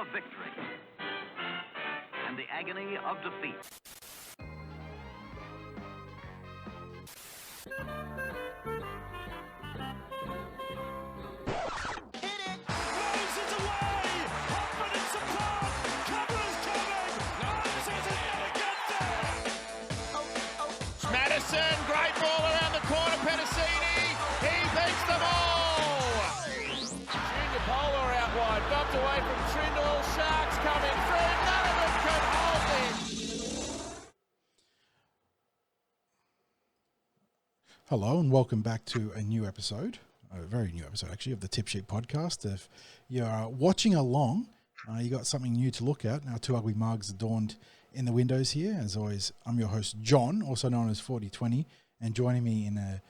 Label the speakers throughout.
Speaker 1: of victory and the agony of defeat.
Speaker 2: Madison, great ball around the corner, Penasini, he beats them all! Junior Polar out wide, bumped away from Trindle, Sharks coming through, none of them can hold him!
Speaker 3: Hello and welcome back to a new episode, a very new episode actually, of the Tip Sheet podcast. If you're watching along, you got something new to look at. Our two ugly mugs adorned in the windows here. As always, I'm your host, John, also known as 4020, and joining me in a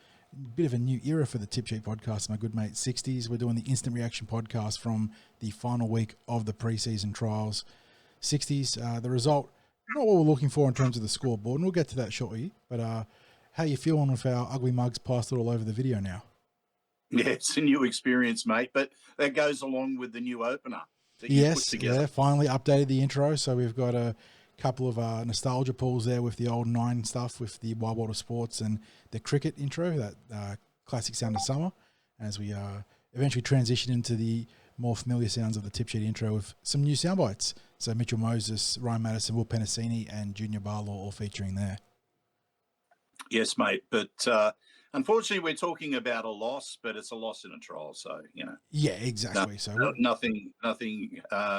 Speaker 3: bit of a new era for the Tip Sheet podcast, my good mate Sixties. We're doing the instant reaction podcast from the final week of the preseason trials. Sixties, the result, not what we're looking for in terms of the scoreboard, and we'll get to that shortly, but how you feeling with our ugly mugs plastered all over the video now?
Speaker 4: Yeah, it's a new experience, mate, but that goes along with the new opener that you put together.
Speaker 3: Yeah, finally updated the intro, so we've got a couple of nostalgia pulls there with the old 9 stuff, with the Wild World of Sports and the cricket intro, that classic sound of summer, as we eventually transition into the more familiar sounds of the Tip Sheet intro with some new sound bites. So Mitchell Moses, Ryan Madison, Will Penasini, and Junior Barlaw all featuring there.
Speaker 4: Yes, mate, but unfortunately we're talking about a loss, but it's a loss in a trial, so, you know.
Speaker 3: Yeah, exactly.
Speaker 4: Nothing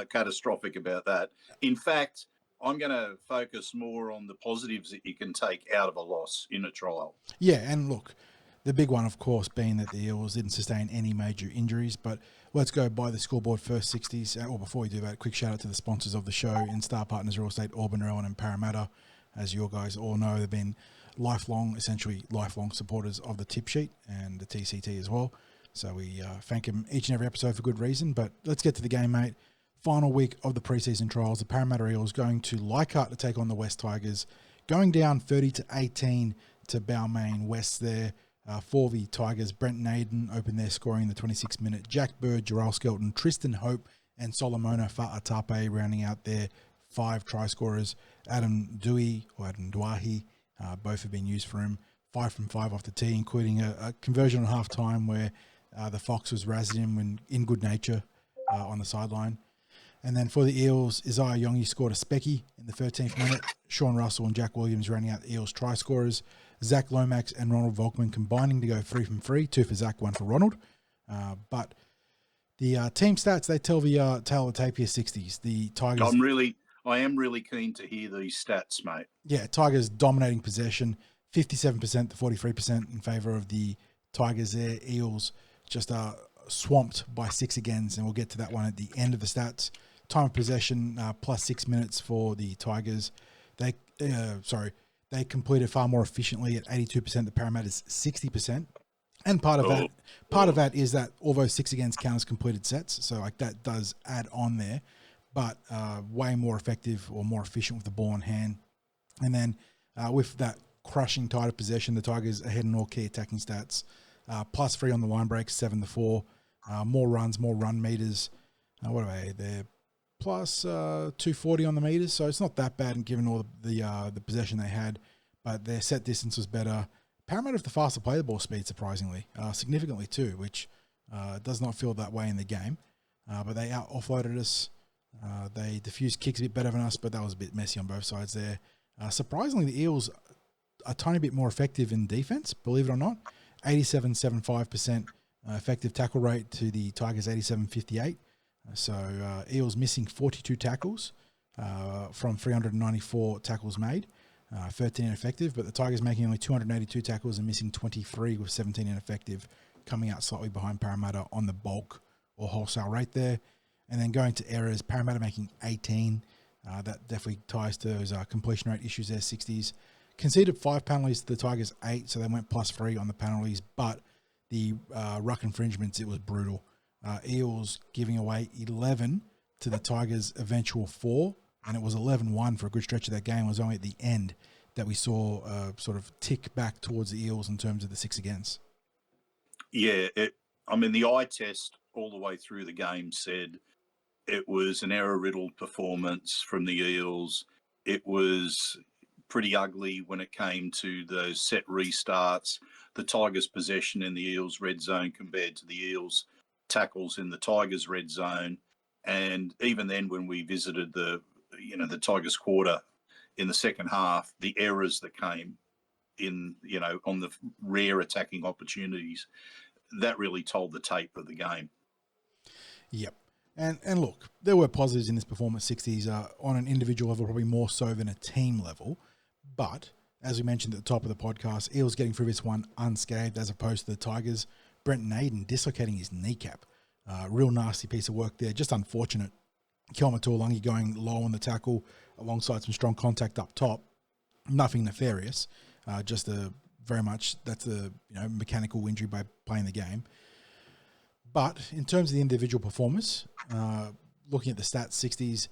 Speaker 4: catastrophic about that. In fact, I'm going to focus more on the positives that you can take out of a loss in a trial.
Speaker 3: Yeah, and look, the big one, of course, being that the Eels didn't sustain any major injuries. But let's go by the scoreboard first, 60s. Or before we do that, quick shout out to the sponsors of the show in Star Partners Real Estate, Auburn, Rowan and Parramatta. As you guys all know, they've been essentially lifelong supporters of the Tip Sheet and the TCT as well. So we thank them each and every episode for good reason. But let's get to the game, mate. Final week of the preseason trials, the Parramatta Eels going to Leichhardt to take on the West Tigers, going down 30-18 to Balmain West there. For the Tigers, Brent Naden opened their scoring in the 26th minute. Jack Bird, Jarrell Skelton, Tristan Hope, and Solomona Fa'atape rounding out their 5 try scorers. Adam Duahi, both have been used for him. 5 from 5 off the tee, including a conversion on half time where the Fox was razzing him when in good nature on the sideline. And then for the Eels, Iongi scored a specky in the 13th minute. Sean Russell and Jack Williams rounding out the Eels try scorers. Zach Lomax and Ronald Volkman combining to go 3 from 3, 2 for Zach, 1 for Ronald. But the team stats, they tell the tale of the tape here, 60s. The Tigers...
Speaker 4: I am really keen to hear these stats, mate.
Speaker 3: Yeah, Tigers dominating possession, 57% to 43% in favour of the Tigers there. Eels just swamped by 6 again, and we'll get to that one at the end of the stats. Time of possession plus 6 minutes for the Tigers. They completed far more efficiently at 82%. The Parramatta's 60%, and part of that is that all those 6 against count as completed sets. So like that does add on there, but way more effective or more efficient with the ball in hand. And then with that crushing tide of possession, the Tigers ahead in all key attacking stats. Plus 3 on the line breaks, 7-4. More runs, more run meters. What are they? They're plus 240 on the meters, so it's not that bad and given all the possession they had, but their set distance was better. Parramatta have the faster play the ball speed, surprisingly, significantly too, which does not feel that way in the game. But they out-offloaded us. They diffused kicks a bit better than us, but that was a bit messy on both sides there. Surprisingly, the Eels are a tiny bit more effective in defense, believe it or not. 87.75% effective tackle rate to the Tigers' 87.58. So Eels missing 42 tackles from 394 tackles made, 13 ineffective, but the Tigers making only 282 tackles and missing 23 with 17 ineffective, coming out slightly behind Parramatta on the bulk or wholesale rate there. And then going to errors, Parramatta making 18. That definitely ties to those completion rate issues there, 60s. Conceded 5 penalties to the Tigers' 8, so they went plus 3 on the penalties, but the ruck infringements, it was brutal. Eels giving away 11 to the Tigers' eventual 4, and it was 11-1 for a good stretch of that game. It was only at the end that we saw sort of tick back towards the Eels in terms of the 6 against.
Speaker 4: Yeah, the eye test all the way through the game said It was an error-riddled performance from the Eels. It was pretty ugly when it came to those set restarts, the Tigers' possession in the Eels' red zone compared to the Eels' tackles in the Tigers' red zone. And even then, when we visited the Tigers' quarter in the second half, the errors that came in, on the rare attacking opportunities, that really told the tape of the game.
Speaker 3: Yep. And look, there were positives in this performance, 60s, on an individual level, probably more so than a team level. But, as we mentioned at the top of the podcast, Eels getting through this one unscathed as opposed to the Tigers. Brent Naden dislocating his kneecap. Real nasty piece of work there. Just unfortunate. Iongi going low on the tackle alongside some strong contact up top. Nothing nefarious. Just that's a mechanical injury by playing the game. But in terms of the individual performance, looking at the stats, 60s,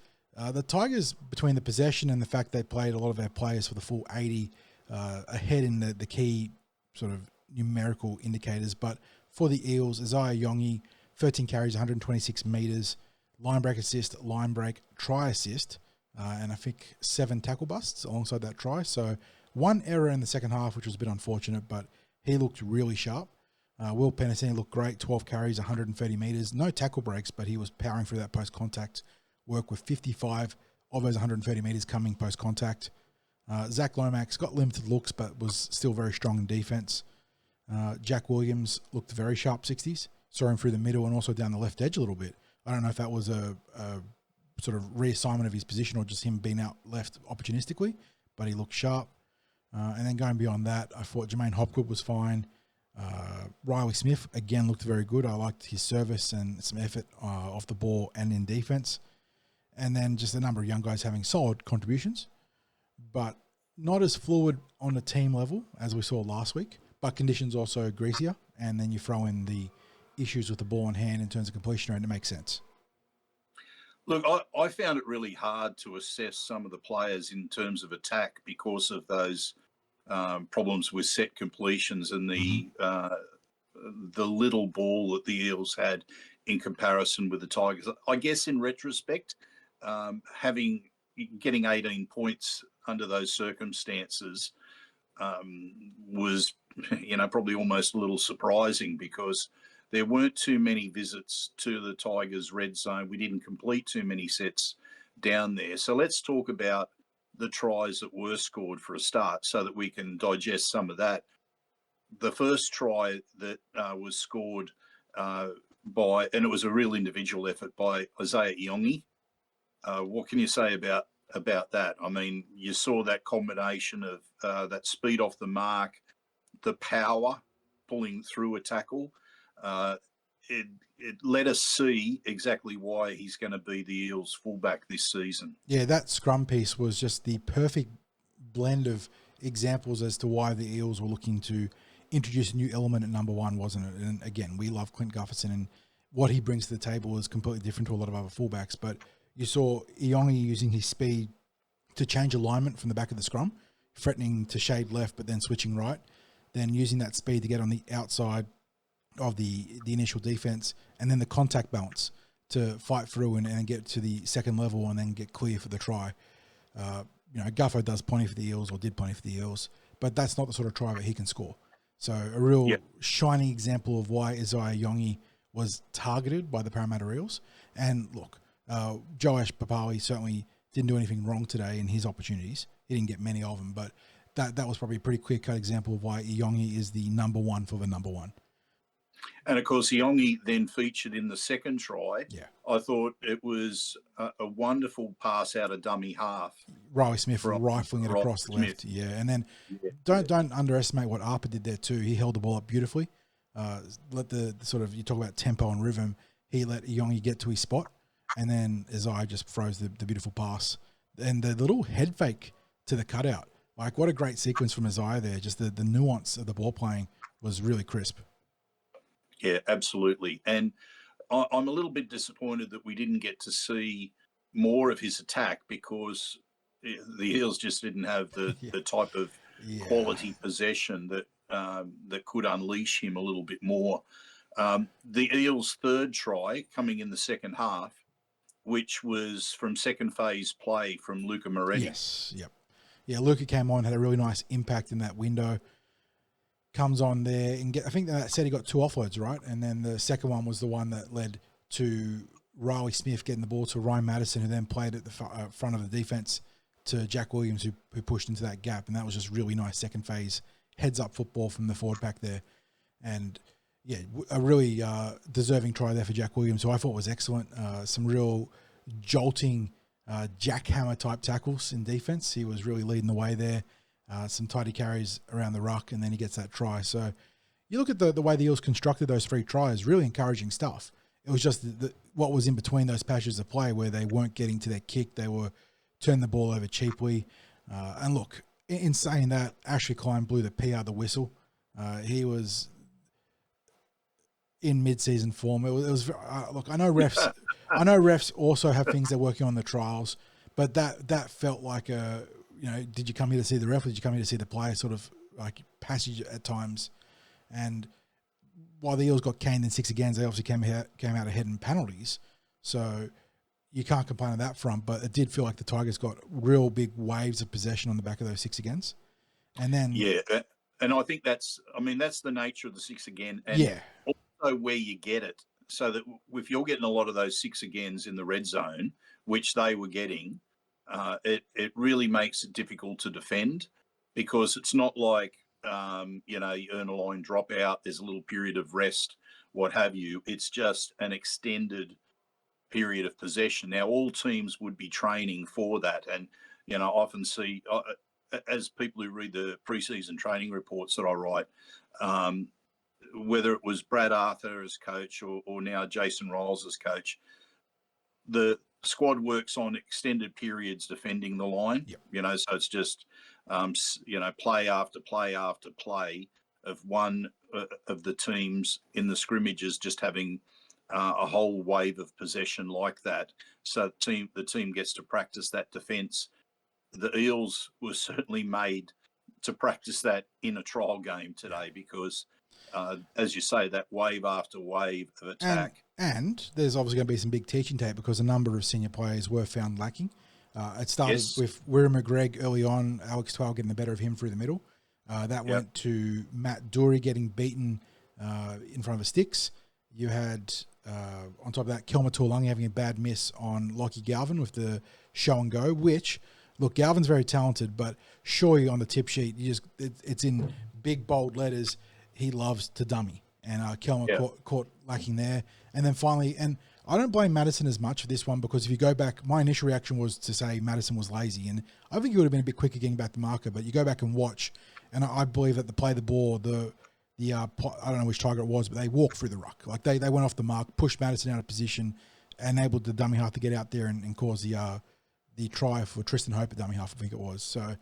Speaker 3: the Tigers, between the possession and the fact they played a lot of their players for the full 80, ahead in the key sort of numerical indicators. But for the Eels, Iongi, 13 carries, 126 metres, line break assist, line break, try assist, and I think 7 tackle busts alongside that try. So one error in the second half, which was a bit unfortunate, but he looked really sharp. Will Penasini looked great, 12 carries, 130 metres. No tackle breaks, but he was powering through that post-contact work with 55 of those 130 metres coming post-contact. Zach Lomax got limited looks, but was still very strong in defence. Jack Williams looked very sharp 60s. Saw him through the middle and also down the left edge a little bit. I don't know if that was a sort of reassignment of his position or just him being out left opportunistically, but he looked sharp. And then going beyond that, I thought Jermaine Hopgood was fine. Riley Smith, again, looked very good. I liked his service and some effort off the ball and in defence. And then just a number of young guys having solid contributions, but not as fluid on a team level as we saw last week, but conditions also greasier. And then you throw in the issues with the ball in hand in terms of completion rate, and it makes sense.
Speaker 4: Look, I found it really hard to assess some of the players in terms of attack because of those problems with set completions and the little ball that the Eels had in comparison with the Tigers. I guess in retrospect, getting 18 points under those circumstances was, probably almost a little surprising because there weren't too many visits to the Tigers' red zone. We didn't complete too many sets down there. So let's talk about the tries that were scored for a start so that we can digest some of that. The first try that was scored and it was a real individual effort by Iongi. What can you say about that? I mean, you saw that combination of that speed off the mark, the power pulling through a tackle. It let us see exactly why he's going to be the Eels fullback this season.
Speaker 3: Yeah, that scrum piece was just the perfect blend of examples as to why the Eels were looking to introduce a new element at number one, wasn't it? And again, we love Clint Gufferson, and what he brings to the table is completely different to a lot of other fullbacks. But you saw Iongi using his speed to change alignment from the back of the scrum, threatening to shade left but then switching right, then using that speed to get on the outside of the initial defense, and then the contact balance to fight through and get to the second level and then get clear for the try. Guffo does plenty for the Eels, or did plenty for the Eels, but that's not the sort of try that he can score. So a real shining example of why Iongi was targeted by the Parramatta Eels. And look, Joash Papali certainly didn't do anything wrong today in his opportunities. He didn't get many of them, but that was probably a pretty clear-cut example of why Iongi is the number one for the number one.
Speaker 4: And, of course, Iongi then featured in the second try.
Speaker 3: Yeah.
Speaker 4: I thought it was a wonderful pass out of dummy half.
Speaker 3: Riley Smith rifling it across the left. Yeah, and then don't underestimate what Arpa did there too. He held the ball up beautifully. Let the sort of, you talk about tempo and rhythm, he let Iongi get to his spot, and then Isaiah just throws the beautiful pass. And the little head fake to the cutout. Like, what a great sequence from Isaiah there. Just the nuance of the ball playing was really crisp.
Speaker 4: Yeah, absolutely. And I'm a little bit disappointed that we didn't get to see more of his attack because the Eels just didn't have the type of quality possession that could unleash him a little bit more. The Eels' third try coming in the second half, which was from second phase play from Luca Moretti.
Speaker 3: Yes, yep. Yeah, Luca came on, had a really nice impact in that window. Comes on there and I think that said he got 2 offloads, right? And then the second one was the one that led to Riley Smith getting the ball to Ryan Madison, who then played at the front of the defense to Jack Williams, who pushed into that gap. And that was just really nice second phase heads-up football from the forward pack there. And, yeah, a really deserving try there for Jack Williams, who I thought was excellent. Some real jolting jackhammer-type tackles in defense. He was really leading the way there. Some tidy carries around the ruck, and then he gets that try. So you look at the way the Eels constructed those 3 tries, really encouraging stuff. It was just what was in between those patches of play where they weren't getting to their kick. They were turning the ball over cheaply. And look, in saying that, Ashley Klein blew the PR the whistle. He was in mid-season form. It was look, I know refs also have things they're working on the trials, but that felt like a, did you come here to see the ref? Or did you come here to see the player sort of like passage at times? And while the Eels got caned in 6 agains, they obviously came out ahead in penalties. So you can't complain on that front, but it did feel like the Tigers got real big waves of possession on the back of those 6 agains. And then...
Speaker 4: Yeah, and I think that's the nature of the 6 again. And also where you get it. So that if you're getting a lot of those 6 agains in the red zone, which they were getting, it really makes it difficult to defend, because it's not like, you earn a line dropout, there's a little period of rest, what have you. It's just an extended period of possession. Now, all teams would be training for that. And, I often see, as people who read the preseason training reports that I write, whether it was Brad Arthur as coach or now Jason Ryles as coach, the squad works on extended periods defending the line. Yep. So it's just, play after play after play of one of the teams in the scrimmages just having a whole wave of possession like that. So the team gets to practice that defence. The Eels were certainly made to practice that in a trial game today, because, as you say, that wave after wave of attack.
Speaker 3: And there's obviously going to be some big teaching tape, because a number of senior players were found lacking. It started with Wirra McGregor early on, Alex Twell getting the better of him through the middle. That went to Matt Dury getting beaten in front of the sticks. You had, on top of that, Kelma Tuolungi having a bad miss on Lockie Galvin with the show and go, which, look, Galvin's very talented, but surely on the tip sheet, it's in big, bold letters, he loves to dummy. And Kelma caught lacking there. And then finally, and I don't blame Madison as much for this one, because if you go back, my initial reaction was to say Madison was lazy. And I think he would have been a bit quicker getting back the marker, but you go back and watch, and I believe that the play the ball, I don't know which Tiger it was, but they walked through the ruck. Like they went off the mark, pushed Madison out of position, enabled the dummy half to get out there and cause the try for Tristan Hope at dummy half, I think it was. So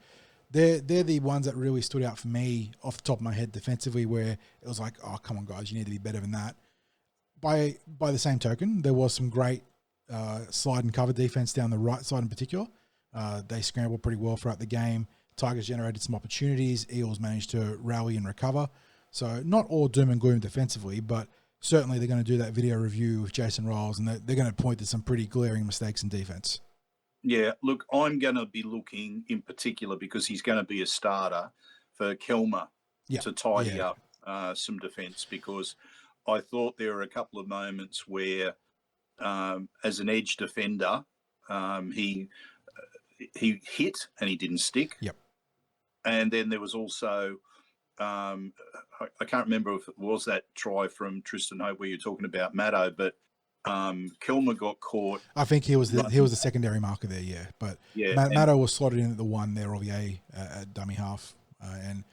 Speaker 3: they're the ones that really stood out for me off the top of my head defensively, where it was like, oh, come on, guys, you need to be better than that. By the same token, there was some great slide and cover defense down the right side in particular. They scrambled pretty well throughout the game. Tigers generated some opportunities. Eels managed to rally and recover. So not all doom and gloom defensively, but certainly they're going to do that video review with Jason Ryles, and they're going to point to some pretty glaring mistakes in defense.
Speaker 4: Yeah, look, I'm going to be looking in particular, because he's going to be a starter, for Kelma to tidy up some defence, because I thought there were a couple of moments where, as an edge defender, he hit and he didn't stick.
Speaker 3: Yep.
Speaker 4: And then there was also, I can't remember if it was that try from Tristan Hope where you're talking about Maddo, but Kelma got caught.
Speaker 3: I think he was the secondary marker there, But Maddo was slotted in at the one there, Olivier, at dummy half. And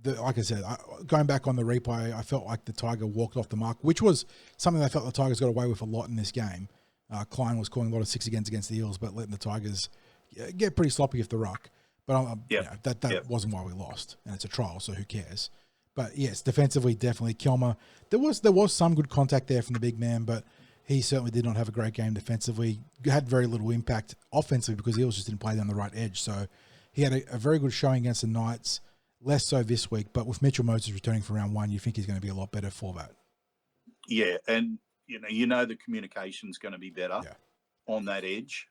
Speaker 3: like I said, going back on the replay, I felt like the Tiger walked off the mark, which was something I felt the Tigers got away with a lot in this game. Klein was calling a lot of 6 against the Eels, but letting the Tigers get pretty sloppy off the ruck. But that wasn't why we lost, and it's a trial, so who cares? But yes, defensively, definitely Kelma. There was some good contact there from the big man, but he certainly did not have a great game defensively. Had very little impact offensively, because the Eels just didn't play down the right edge. So he had a very good showing against the Knights. Less so this week, but with Mitchell Moses returning for round 1, you think he's going to be a lot better for that.
Speaker 4: Yeah, and you know the communication's going to be better on that edge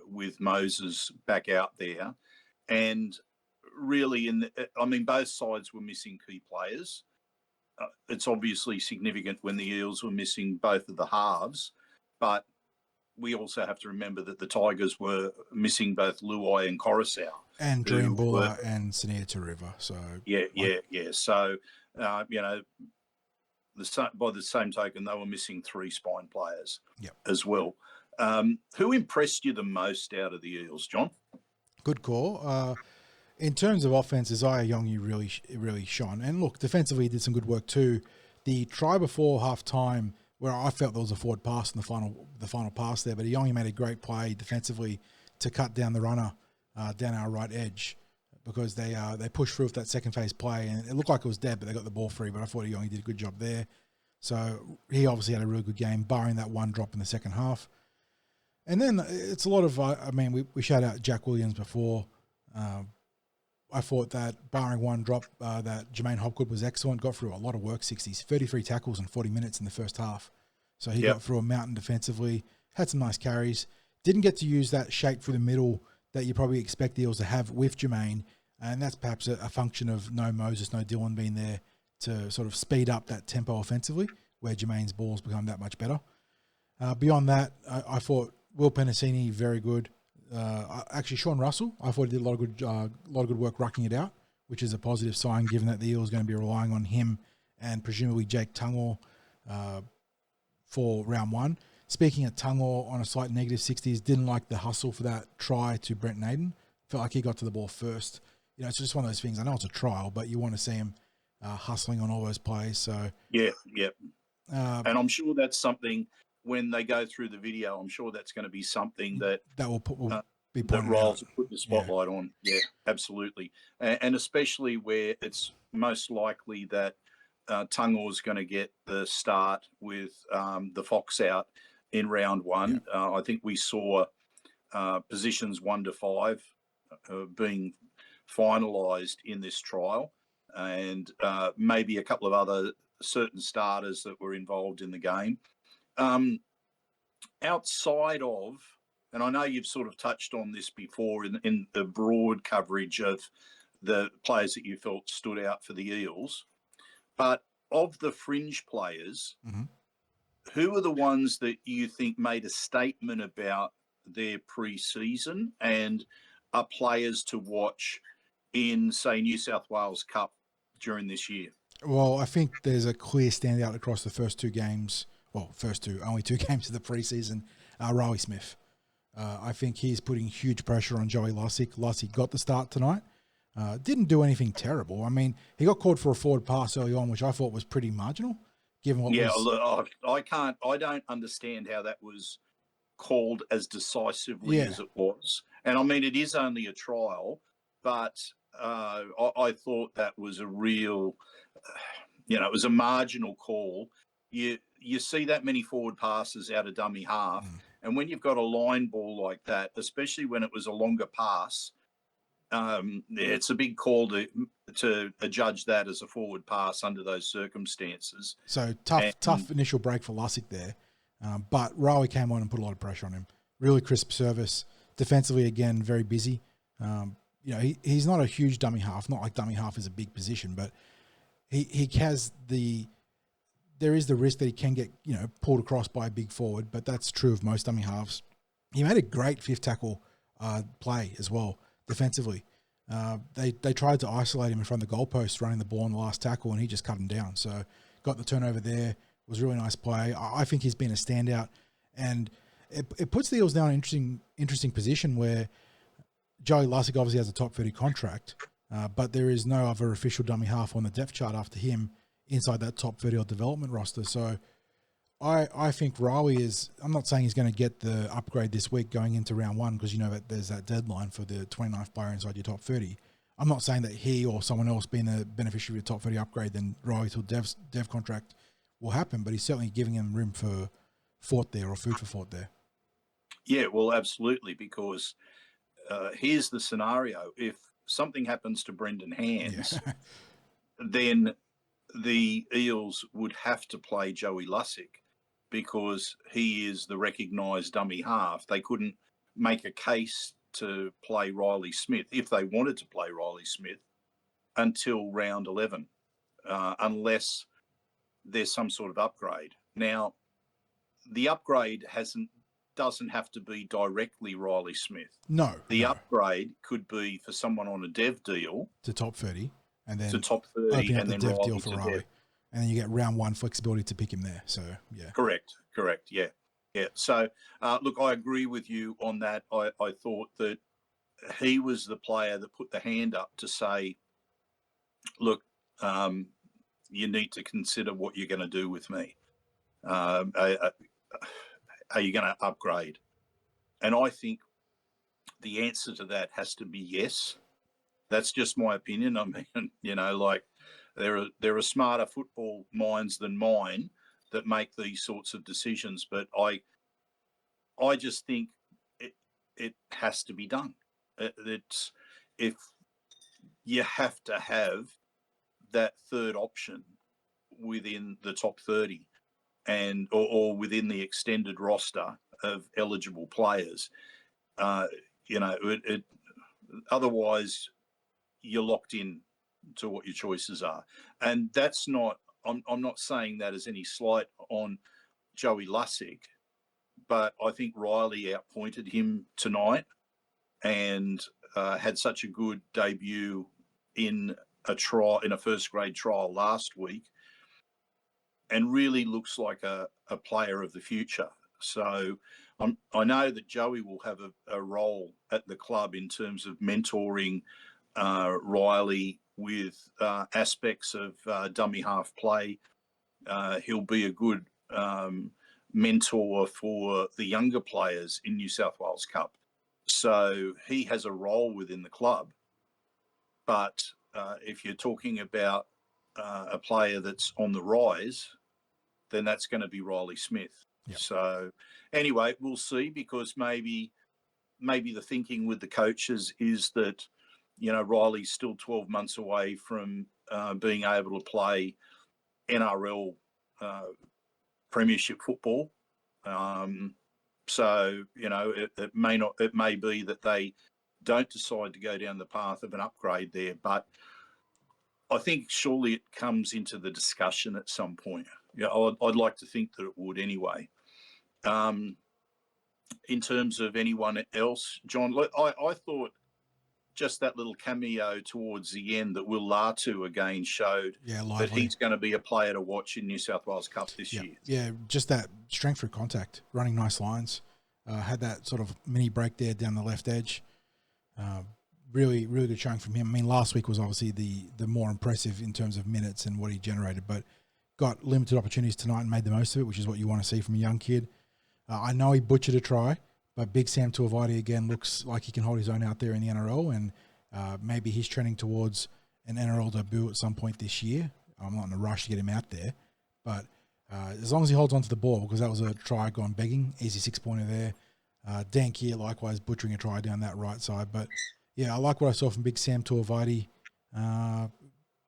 Speaker 4: with Moses back out there. And really, both sides were missing key players. It's obviously significant when the Eels were missing both of the halves, but we also have to remember that the Tigers were missing both Luai and Coruscant.
Speaker 3: And Dream Buller and Sania River. So
Speaker 4: yeah. So, by the same token, they were missing 3 spine players as well. Who impressed you the most out of the Eels, John?
Speaker 3: Good call. In terms of offense, Iongi really shone. And look, defensively, he did some good work too. The try before half-time, where I felt there was a forward pass in the final pass there, but Iongi made a great play defensively to cut down the runner down our right edge, because they pushed through with that second phase play, and it looked like it was dead, but they got the ball free. But I thought Iongi did a good job there. So he obviously had a really good game, barring that one drop in the second half. And then it's a lot of, we shout out Jack Williams before. I thought that barring one drop, that Jermaine Hopgood was excellent, got through a lot of work, 60s, 33 tackles in 40 minutes in the first half. So he got through a mountain defensively, had some nice carries. Didn't get to use that shape through the middle that you probably expect the Eels to have with Jermaine. And that's perhaps a function of no Moses, no Dylan being there to sort of speed up that tempo offensively, where Jermaine's balls become that much better. Beyond that, I thought Will Penasini, very good. Actually, Sean Russell, I thought he did a lot of good work rucking it out, which is a positive sign given that the Eels are going to be relying on him and presumably Jake Tungor for round 1. Speaking of Tungor, on a slight negative 60s, didn't like the hustle for that try to Brent Naden. Felt like he got to the ball first. It's just one of those things. I know it's a trial, but you want to see him hustling on all those plays. So
Speaker 4: yeah. And I'm sure that's something. When they go through the video, I'm sure that's going to be something that
Speaker 3: will be
Speaker 4: that
Speaker 3: pointed
Speaker 4: Ryles
Speaker 3: out.
Speaker 4: will put the spotlight on. Yeah, absolutely. And especially where it's most likely that Tungor's going to get the start with the Fox out in round 1. I think we saw positions 1 to 5 being finalised in this trial, and maybe a couple of other certain starters that were involved in the game. Outside of, and I know you've sort of touched on this before in the broad coverage of the players that you felt stood out for the Eels, but of the fringe players, who are the ones that you think made a statement about their pre-season and are players to watch in, say, New South Wales Cup during this year?
Speaker 3: Well, I think there's a clear standout across the first 2 games. Well, only 2 games of the preseason. Riley Smith. I think he's putting huge pressure on Joey Lussick. Lussick got the start tonight. Didn't do anything terrible. I mean, he got called for a forward pass early on, which I thought was pretty marginal, given what was...
Speaker 4: I don't understand how that was called as decisively as it was. And I mean, it is only a trial, but I thought that was a real, it was a marginal call. You see that many forward passes out of dummy half, and when you've got a line ball like that, especially when it was a longer pass, it's a big call to judge that as a forward pass under those circumstances.
Speaker 3: So tough initial break for Lussick there, but Riley came on and put a lot of pressure on him. Really crisp service. Defensively, again, very busy. He's not a huge dummy half. Not like dummy half is a big position, but he has there is the risk that he can get, pulled across by a big forward, but that's true of most dummy halves. He made a great 5th tackle play as well, defensively. They tried to isolate him in front of the goalpost, running the ball on the last tackle, and he just cut him down. So got the turnover there. Was a really nice play. I think he's been a standout, and it puts the Eels now in an interesting position where Joey Lussick obviously has a top 30 contract, but there is no other official dummy half on the depth chart after him inside that top 30 development roster. So I think Riley is, I'm not saying he's going to get the upgrade this week going into round 1, because that there's that deadline for the 29th player inside your top 30. I'm not saying that he or someone else being the beneficiary of the top 30 upgrade, then Riley to dev contract will happen, but he's certainly giving him room for thought there, or food for thought there.
Speaker 4: Yeah, well, absolutely, because here's the scenario. If something happens to Brendan Hands, then the Eels would have to play Joey Lussick. because he is the recognised dummy half. They couldn't make a case to play Riley Smith, if they wanted to play Riley Smith, until round 11, unless there's some sort of upgrade. Now, the upgrade doesn't have to be directly Riley Smith.
Speaker 3: No.
Speaker 4: The upgrade could be for someone on a dev deal
Speaker 3: to top 30, and then
Speaker 4: to top 30, and
Speaker 3: the
Speaker 4: then
Speaker 3: dev
Speaker 4: Riley
Speaker 3: deal for
Speaker 4: to
Speaker 3: Riley.
Speaker 4: dev.
Speaker 3: And then you get round 1 flexibility to pick him there. So, yeah.
Speaker 4: Correct. Yeah. So, look, I agree with you on that. I thought that he was the player that put the hand up to say, look, you need to consider what you're going to do with me. Are you going to upgrade? And I think the answer to that has to be yes. That's just my opinion. I mean, there are smarter football minds than mine that make these sorts of decisions, but I just think it has to be done. It's if you have to have that third option within the top 30 or within the extended roster of eligible players, otherwise you're locked in to what your choices are. And that's not, I'm not saying that as any slight on Joey Lussick, but I think Riley outpointed him tonight and had such a good debut in a first grade trial last week, and really looks like a player of the future. So I know that Joey will have a role at the club in terms of mentoring Riley with aspects of dummy half play. He'll be a good mentor for the younger players in New South Wales Cup. So he has a role within the club. But if you're talking about a player that's on the rise, then that's going to be Riley Smith.
Speaker 3: Yep.
Speaker 4: So anyway, we'll see, because maybe the thinking with the coaches is that, Riley's still 12 months away from being able to play NRL premiership football. So, it may be that they don't decide to go down the path of an upgrade there, but I think surely it comes into the discussion at some point. I'd like to think that it would anyway. In terms of anyone else, John, I thought just that little cameo towards the end that Will Latu again showed that he's going to be a player to watch in New South Wales Cup this year. Yeah,
Speaker 3: just that strength through contact, running nice lines. Had that sort of mini break there down the left edge. Really, really good showing from him. I mean, last week was obviously the more impressive in terms of minutes and what he generated, but got limited opportunities tonight and made the most of it, which is what you want to see from a young kid. I know he butchered a try, but big Sam Tuivasa again looks like he can hold his own out there in the NRL, and maybe he's trending towards an NRL debut at some point this year. I'm not in a rush to get him out there, but as long as he holds on to the ball, because that was a try gone begging, easy 6-pointer there. Dan Keir likewise butchering a try down that right side, but yeah, I like what I saw from big Sam Tuivasa. I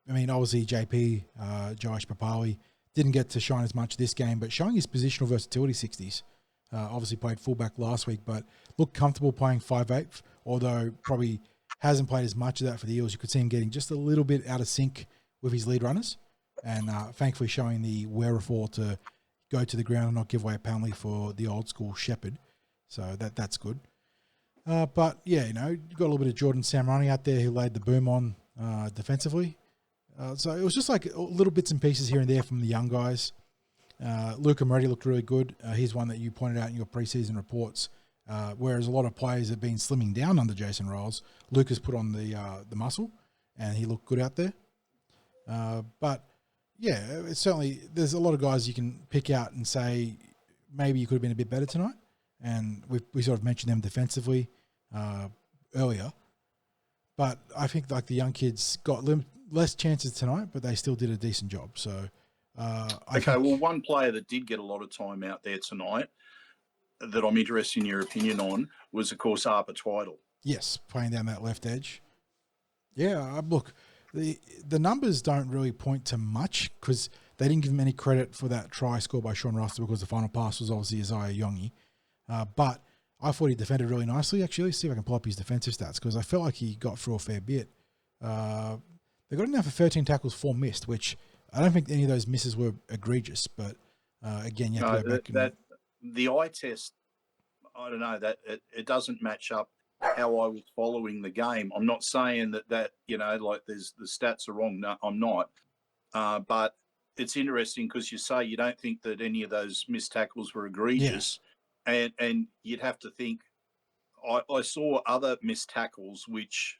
Speaker 3: mean, obviously JP, Josh Papali, didn't get to shine as much this game, but showing his positional versatility, 60s. Obviously played fullback last week, but looked comfortable playing 5'8", although probably hasn't played as much of that for the Eels. You could see him getting just a little bit out of sync with his lead runners, and thankfully showing the wherewithal to go to the ground and not give away a penalty for the old school Shepherd. So that's good. But yeah, you got a little bit of Jordan Samrani out there who laid the boom on defensively. So it was just like little bits and pieces here and there from the young guys. Luca Moretti looked really good. He's one that you pointed out in your preseason reports. Whereas a lot of players have been slimming down under Jason Ryles, Luca's put on the muscle, and he looked good out there. But yeah, it's certainly there's a lot of guys you can pick out and say maybe you could have been a bit better tonight. And we sort of mentioned them defensively earlier. But I think like the young kids got less chances tonight, but they still did a decent job. So,
Speaker 4: well, one player that did get a lot of time out there tonight that I'm interested in your opinion on was, of course, Arpa Twiddle.
Speaker 3: Yes, playing down that left edge. Yeah, look, the numbers don't really point to much because they didn't give him any credit for that try scored by Sean Russell because the final pass was obviously Iongi. But I thought he defended really nicely. Actually, let's see if I can pull up his defensive stats because I felt like he got through a fair bit. They got him down for 13 tackles, 4 missed, which I don't think any of those misses were egregious. But again, you have to go back.
Speaker 4: The eye test, I don't know, that it doesn't match up how I was following the game. I'm not saying that like the stats are wrong. No, I'm not. But it's interesting because you say you don't think that any of those missed tackles were egregious, and you'd have to think. I saw other missed tackles which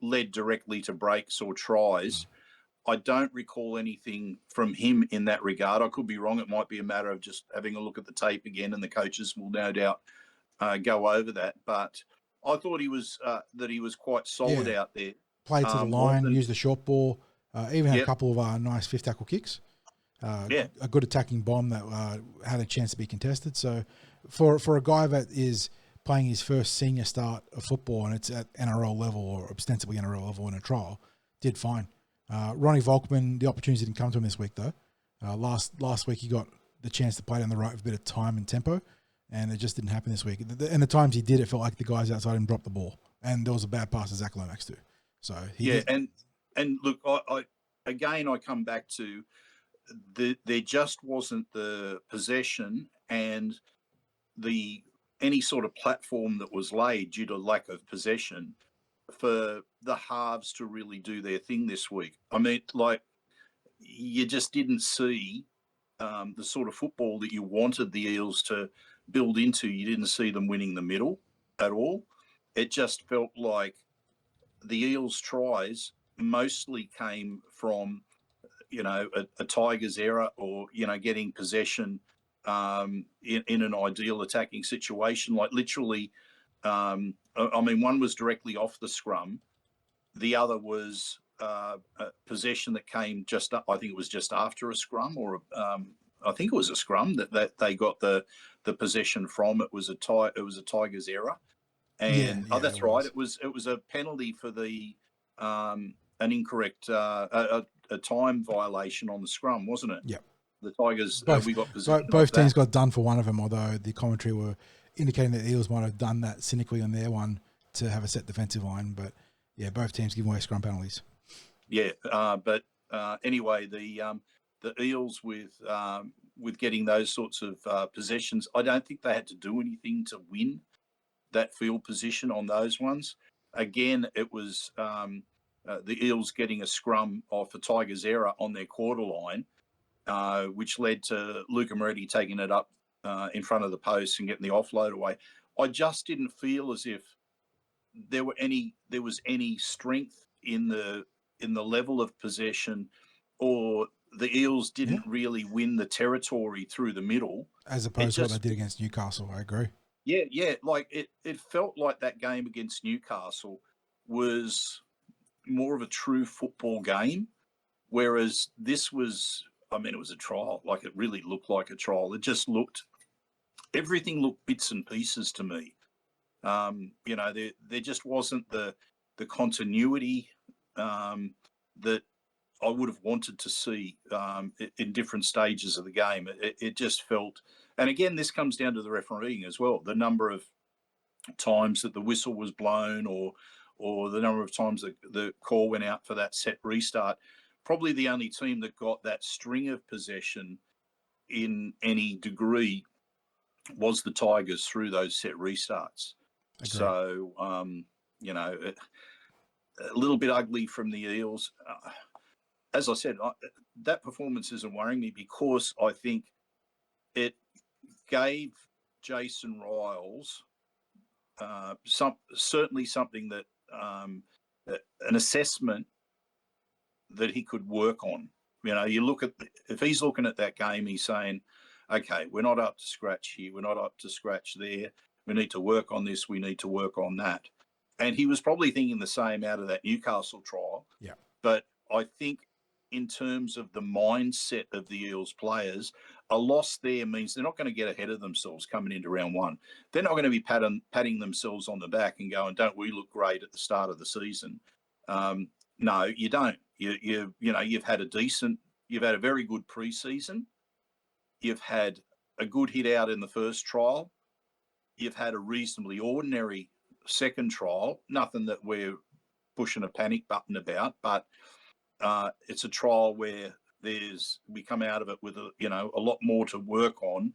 Speaker 4: led directly to breaks or tries. I don't recall anything from him in that regard. I could be wrong. It might be a matter of just having a look at the tape again, and the coaches will no doubt go over that. But I thought he was quite solid out there.
Speaker 3: Played to the line, used the short ball, even had a couple of nice fifth tackle kicks. A good attacking bomb that had a chance to be contested. So for a guy that is playing his first senior start of football and it's at NRL level or ostensibly NRL level in a trial, did fine. Ronnie Volkman, the opportunity didn't come to him this week though. Last week he got the chance to play down the right with a bit of time and tempo, and it just didn't happen this week. And the times he did, it felt like the guys outside him dropped the ball, and there was a bad pass to Zach Lomax too. So and look, I come back to there just wasn't the possession and any sort of platform that was laid due to lack of possession for the halves to really do their thing this week. I mean, like, you just didn't see the sort of football that you wanted the Eels to build into. You didn't see them winning the middle at all. It just felt like the Eels' tries mostly came from, a Tigers error or, getting possession in an ideal attacking situation. Like literally, one was directly off the scrum. The other was a possession that came just up. I think it was just after a scrum, or I think it was a scrum that they got the possession from. It was a Tigers error, and that's right. It was a penalty for the an incorrect a time violation on the scrum, wasn't it? Yeah.
Speaker 4: The Tigers, we got possession.
Speaker 3: Both teams got done for one of them, although the commentary were indicating that the Eels might have done that cynically on their one to have a set defensive line. But yeah, both teams giving away scrum penalties. Yeah,
Speaker 4: but anyway, the Eels with getting those sorts of possessions, I don't think they had to do anything to win that field position on those ones. Again, it was the Eels getting a scrum off a Tigers error on their quarter line, which led to Luca Moretti taking it up in front of the post and getting the offload away. I just didn't feel as if there was any strength in the level of possession, or the Eels didn't really win the territory through the middle.
Speaker 3: As opposed to what they did against Newcastle, I agree.
Speaker 4: Yeah. Like it felt like that game against Newcastle was more of a true football game, whereas this was, it was a trial. Like, it really looked like a trial. Everything looked bits and pieces to me. There just wasn't the continuity that I would have wanted to see in different stages of the game. It just felt, and again, this comes down to the refereeing as well. The number of times that the whistle was blown, or the number of times the call went out for that set restart. Probably the only team that got that string of possession in any degree was the Tigers through those set restarts.
Speaker 3: Agreed.
Speaker 4: So, a little bit ugly from the Eels. As I said, that performance isn't worrying me because I think it gave Jason Ryles certainly something that an assessment that he could work on. You look at if he's looking at that game, he's saying, okay, we're not up to scratch here. We're not up to scratch there. We need to work on this. We need to work on that. And he was probably thinking the same out of that Newcastle trial.
Speaker 3: Yeah.
Speaker 4: But I think in terms of the mindset of the Eels players, a loss there means they're not going to get ahead of themselves coming into round one. They're not going to be patting themselves on the back and going, don't we look great at the start of the season? No, you don't. You've had a decent You've had a very good pre-season. You've had a good hit out in the first trial. You've had a reasonably ordinary second trial. Nothing that we're pushing a panic button about, but it's a trial where we come out of it with a lot more to work on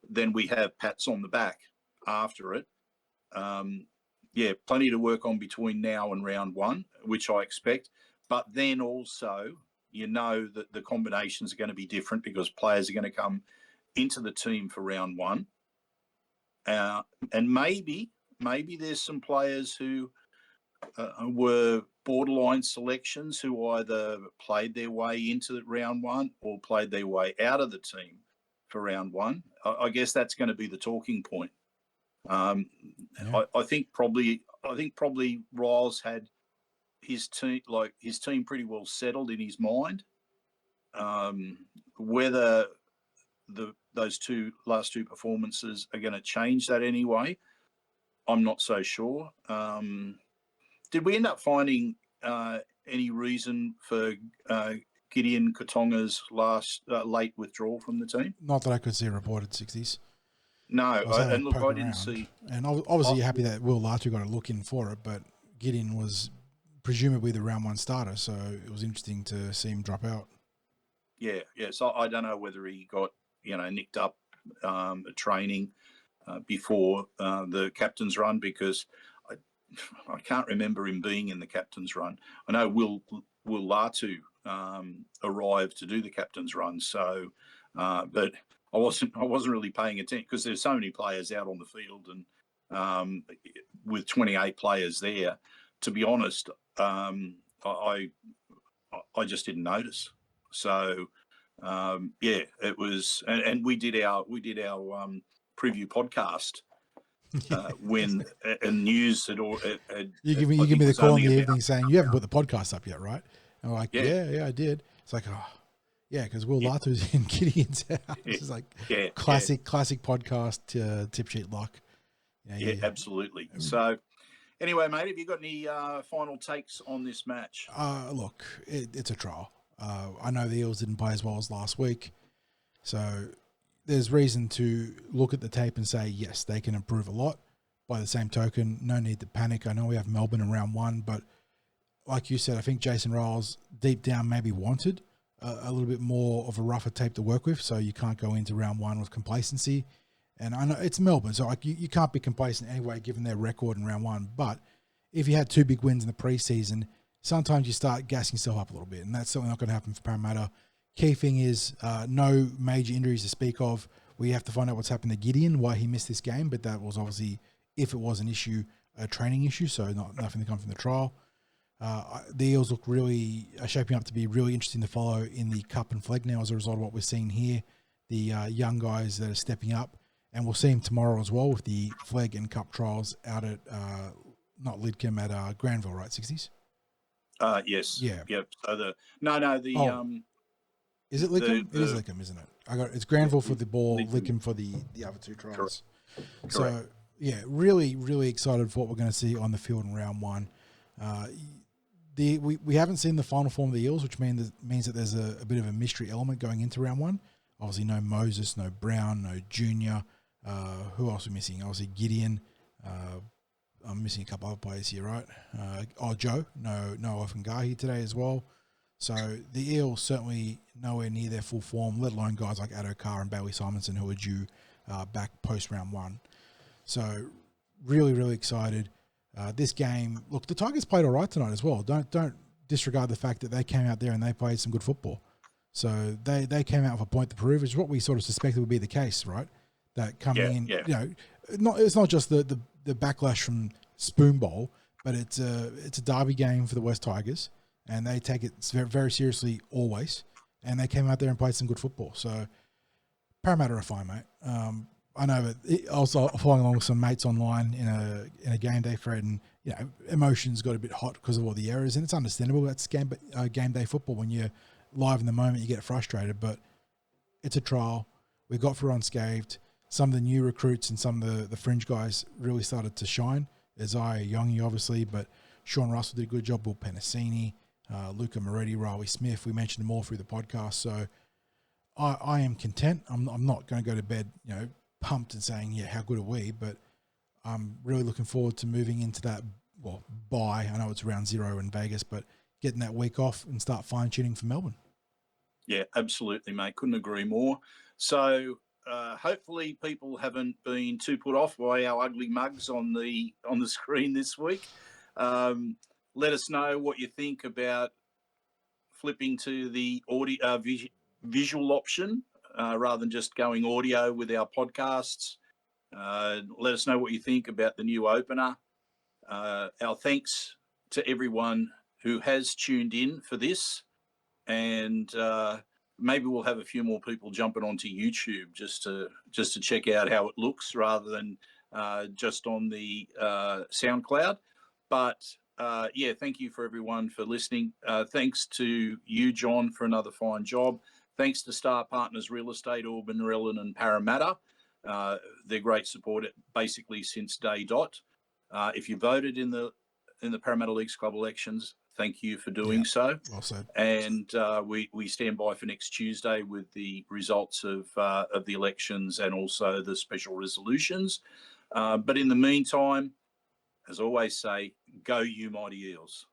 Speaker 4: than we have pats on the back after it. Plenty to work on between now and round one, which I expect. But then also, that the combinations are going to be different because players are going to come into the team for round one. And maybe there's some players who were borderline selections who either played their way into round one or played their way out of the team for round one. I guess that's going to be the talking point. I think probably Ryles had his team pretty well settled in his mind. Whether those last two performances are going to change that anyway, I'm not so sure. Did we end up finding any reason for Gideon Katonga's late withdrawal from the team?
Speaker 3: Not that I could see reported, 60s.
Speaker 4: No,
Speaker 3: I didn't
Speaker 4: around. See.
Speaker 3: And obviously, you're happy that Will Latu got a look in for it, but Gideon was presumably the round one starter, so it was interesting to see him drop out.
Speaker 4: Yeah. So I don't know whether he got nicked up at training before the captain's run, because I can't remember him being in the captain's run. I know Will Latu arrived to do the captain's run, so but I wasn't really paying attention because there's so many players out on the field, and with 28 players there, to be honest, I just didn't notice. So it was, and we did our preview podcast when news had
Speaker 3: you give me the call in the evening saying you haven't put the podcast up yet, right? And we're like, yeah, I did. It's like, because Will Latu's in Gideon's house. It's like classic podcast tip sheet luck.
Speaker 4: Yeah, absolutely. So anyway, mate, have you got any final takes on this match?
Speaker 3: Look, it's a trial. I know the Eels didn't play as well as last week, so there's reason to look at the tape and say, yes, they can improve a lot. By the same token, no need to panic. I know we have Melbourne in round one, but like you said, I think Jason Ryles deep down maybe wanted a little bit more of a rougher tape to work with, so you can't go into round one with complacency. And I know it's Melbourne, so you can't be complacent anyway given their record in round one. But if you had two big wins in the preseason, sometimes you start gassing yourself up a little bit, and that's certainly not going to happen for Parramatta. Key thing is no major injuries to speak of. We have to find out what's happened to Gideon, why he missed this game, but that was obviously, if it was an issue, a training issue, so nothing to come from the trial. The Eels look really shaping up to be really interesting to follow in the Cup and Flag now as a result of what we're seeing here. The young guys that are stepping up, and we'll see them tomorrow as well with the Flag and Cup trials out at, not Lidcombe, at Granville, right, 60s?
Speaker 4: Yes.
Speaker 3: Yeah.
Speaker 4: Yep. So
Speaker 3: is it Lidcombe? It is Lidcombe, isn't it? It's Granville for the ball, Lidcombe for the other two trials.
Speaker 4: Correct.
Speaker 3: So, yeah, really, really excited for what we're going to see on the field in round one. We haven't seen the final form of the Eels, which means that there's a bit of a mystery element going into round one. Obviously, no Moses, no Brown, no Junior. Who else are we missing? Obviously, Gideon. I'm missing a couple other players here, right? Joe. No Offengahi today as well. So the Eels certainly nowhere near their full form, let alone guys like Addo Carr and Bailey Simonson who are due back post round one. So really, really excited. This game, look, the Tigers played all right tonight as well. Don't disregard the fact that they came out there and they played some good football. So they came out with a point to prove, which is what we sort of suspected would be the case, right? That coming in, it's not just the backlash from Spoon Bowl, but it's a derby game for the West Tigers, and they take it very, very seriously always. And they came out there and played some good football. So Parramatta are fine, mate. I know, but also following along with some mates online in a game day thread, and emotions got a bit hot because of all the errors, and it's understandable. That's game day football. When you're live in the moment, you get frustrated, but it's a trial. We got through unscathed. Some of the new recruits and some of the fringe guys really started to shine. There's Iongi, obviously, but Sean Russell did a good job. Will Penasini, Luca Moretti, Riley Smith. We mentioned them all through the podcast. So I am content. I'm not going to go to bed, pumped and saying, yeah, how good are we? But I'm really looking forward to moving into that, bye. I know it's round 0 in Vegas, but getting that week off and start fine-tuning for Melbourne.
Speaker 4: Yeah, absolutely, mate. Couldn't agree more. So hopefully people haven't been too put off by our ugly mugs on the screen this week. Let us know what you think about flipping to the audio visual option rather than just going audio with our podcasts. Let us know what you think about the new opener. Our thanks to everyone who has tuned in for this, and maybe we'll have a few more people jumping onto YouTube just to check out how it looks rather than just on the SoundCloud. But yeah, thank you for everyone for listening. Thanks to you, John, for another fine job. Thanks to Star Partners Real Estate, Auburn, Rellan and Parramatta. They're great support basically since day dot. If you voted in the Parramatta Leagues Club elections, thank you for doing so.
Speaker 3: Well said.
Speaker 4: And we stand by for next Tuesday with the results of the elections and also the special resolutions. But in the meantime, as I always say, go you mighty Eels.